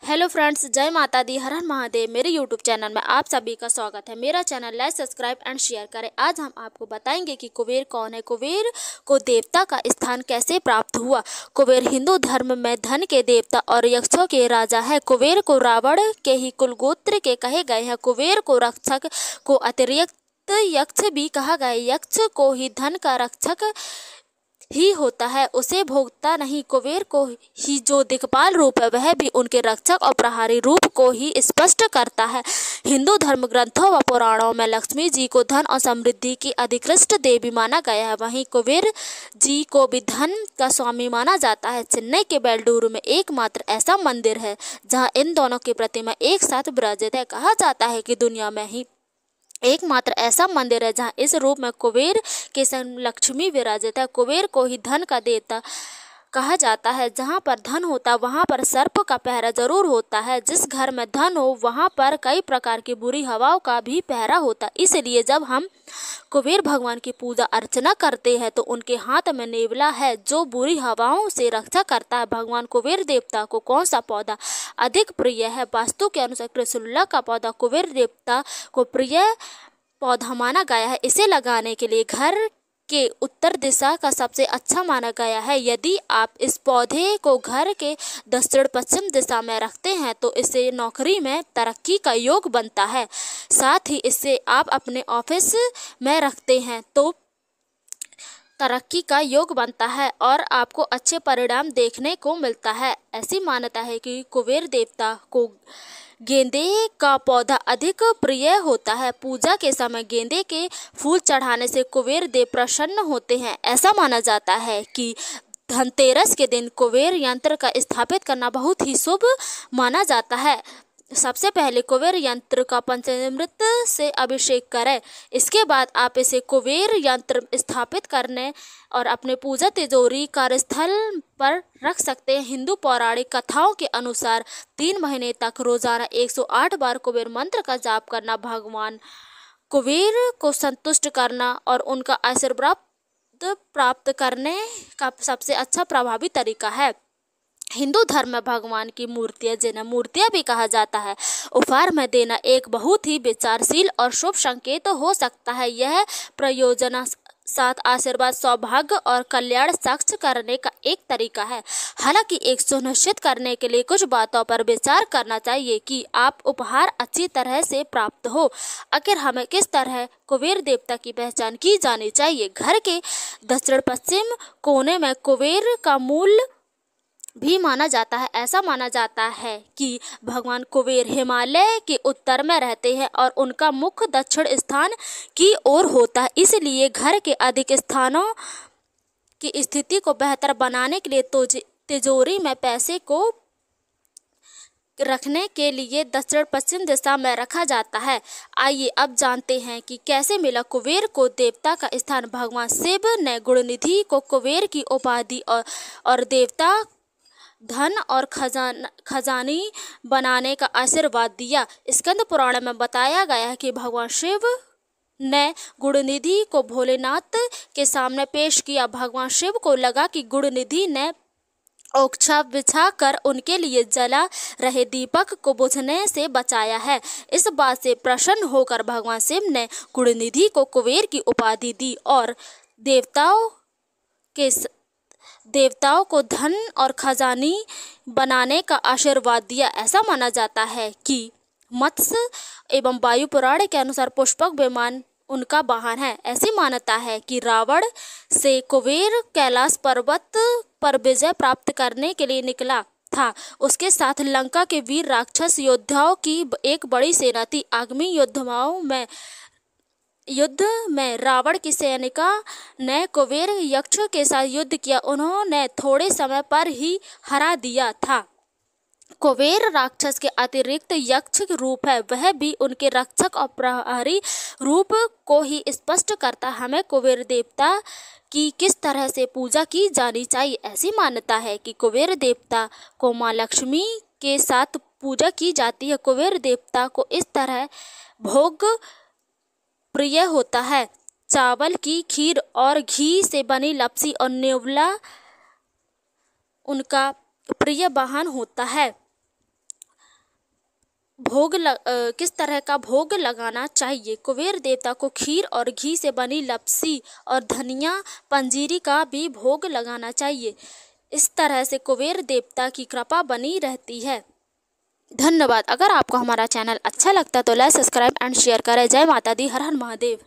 Hello friends, जय माता दी, हर हर महादेव। मेरे यूट्यूब चैनल में आप सभी का स्वागत है। मेरा channel like, subscribe and share करें। आज हम आपको बताएंगे कि कुबेर कौन है, कुबेर को देवता का स्थान कैसे प्राप्त हुआ। कुबेर हिंदू धर्म में धन के देवता और यक्षों के राजा है। कुबेर को रावण के ही कुलगोत्र के कहे गए हैं। कुबेर को रक्षक को अतिरिक्त यक्ष भी कहा गया है। यक्ष को ही धन का रक्षक ही होता है, उसे भोगता नहीं। कुबेर को ही जो दिक्पाल रूप है वह भी उनके रक्षक और प्रहारी रूप को ही स्पष्ट करता है। हिंदू धर्म ग्रंथों व पुराणों में लक्ष्मी जी को धन और समृद्धि की अधिकृष्ट देवी माना गया है। वहीं कुबेर जी को भी धन का स्वामी माना जाता है। चेन्नई के बेलूर में एकमात्र ऐसा मंदिर है जहाँ इन दोनों की प्रतिमा एक साथ विराजित है। कहा जाता है कि दुनिया में ही एकमात्र ऐसा मंदिर है जहाँ इस रूप में कुबेर के संग लक्ष्मी विराजित है। कुबेर को ही धन का देवता कहा जाता है। जहाँ पर धन होता वहाँ पर सर्प का पहरा जरूर होता है। जिस घर में धन हो वहाँ पर कई प्रकार की बुरी हवाओं का भी पहरा होता। इसलिए जब हम कुबेर भगवान की पूजा अर्चना करते हैं तो उनके हाथ में नेवला है जो बुरी हवाओं से रक्षा करता है। भगवान कुबेर देवता को कौन सा पौधा अधिक प्रिय है? वास्तु के अनुसार त्रिशूल का पौधा कुबेर देवता को प्रिय पौधा माना गया है। इसे लगाने के लिए घर के उत्तर दिशा का सबसे अच्छा माना गया है। यदि आप इस पौधे को घर के दक्षिण पश्चिम दिशा में रखते हैं तो इससे नौकरी में तरक्की का योग बनता है। साथ ही इससे आप अपने ऑफिस में रखते हैं तो तरक्की का योग बनता है और आपको अच्छे परिणाम देखने को मिलता है। ऐसी मान्यता है कि कुबेर देवता को गेंदे का पौधा अधिक प्रिय होता है। पूजा के समय गेंदे के फूल चढ़ाने से कुबेर देव प्रसन्न होते हैं। ऐसा माना जाता है कि धनतेरस के दिन कुबेर यंत्र का स्थापित करना बहुत ही शुभ माना जाता है। सबसे पहले कुबेर यंत्र का पंचामृत से अभिषेक करें। इसके बाद आप इसे कुबेर यंत्र स्थापित करने और अपने पूजा तिजोरी कार्यस्थल पर रख सकते हैं। हिंदू पौराणिक कथाओं के अनुसार 3 महीने तक रोजाना 108 बार कुबेर मंत्र का जाप करना भगवान कुबेर को संतुष्ट करना और उनका आशीर्वाद प्राप्त करने का सबसे अच्छा प्रभावी तरीका है। हिंदू धर्म में भगवान की मूर्तियां, जिन्हें मूर्तियां भी कहा जाता है, उपहार में देना एक बहुत ही विचारशील और शुभ संकेत हो सकता है। यह प्रयोजना साथ आशीर्वाद, सौभाग्य और कल्याण साक्ष्य करने का एक तरीका है। हालांकि एक सुनिश्चित करने के लिए कुछ बातों पर विचार करना चाहिए कि आप उपहार अच्छी तरह से प्राप्त हो। आखिर हमें किस तरह कुबेर देवता की पहचान की जानी चाहिए? घर के दक्षिण पश्चिम कोने में कुबेर का मूल भी माना जाता है। ऐसा माना जाता है कि भगवान कुबेर हिमालय के उत्तर में रहते हैं और उनका मुख दक्षिण स्थान की ओर होता है। इसलिए घर के अधिक स्थानों की स्थिति को बेहतर बनाने के लिए तिजोरी में पैसे को रखने के लिए दक्षिण पश्चिम दिशा में रखा जाता है। आइए अब जानते हैं कि कैसे मिला कुबेर को देवता का स्थान। भगवान शिव ने गुणनिधि को कुबेर की उपाधि और देवता धन और खजानी बनाने का आशीर्वाद दिया। स्कंद पुराण में बताया गया है कि भगवान शिव ने गुणनिधि को भोलेनाथ के सामने पेश किया। भगवान शिव को लगा कि गुणनिधि ने ओछा बिछा कर उनके लिए जला रहे दीपक को बुझने से बचाया है। इस बात से प्रसन्न होकर भगवान शिव ने गुणनिधि को कुबेर की उपाधि दी और देवताओं को धन और खजानी बनाने का आशीर्वाद दिया। ऐसा माना जाता है कि मत्स्य एवं वायु पुराण के अनुसार पुष्पक विमान उनका वाहन है। ऐसी मान्यता है कि रावण से कुबेर कैलाश पर्वत पर विजय प्राप्त करने के लिए निकला था। उसके साथ लंका के वीर राक्षस योद्धाओं की एक बड़ी सेना थी। आगामी युद्ध में रावण की सेनिका ने कुबेर यक्ष के साथ युद्ध किया। उन्होंने थोड़े समय पर ही हरा दिया था। कुबेर राक्षस के अतिरिक्त यक्ष रूप है, वह भी उनके रक्षक और प्रहरी रूप को ही स्पष्ट करता। हमें कुबेर देवता की किस तरह से पूजा की जानी चाहिए? ऐसी मान्यता है कि कुबेर देवता को माँ लक्ष्मी के साथ पूजा की जाती है। कुबेर देवता को इस तरह भोग प्रिय होता है। चावल की खीर और घी से बनी लपसी और नेवला उनका प्रिय वाहन होता है। किस तरह का भोग लगाना चाहिए। कुबेर देवता को खीर और घी से बनी लपसी और धनिया पंजीरी का भी भोग लगाना चाहिए। इस तरह से कुबेर देवता की कृपा बनी रहती है। धन्यवाद। अगर आपको हमारा चैनल अच्छा लगता तो लाइक, सब्सक्राइब एंड शेयर करें। जय माता दी, हर हर महादेव।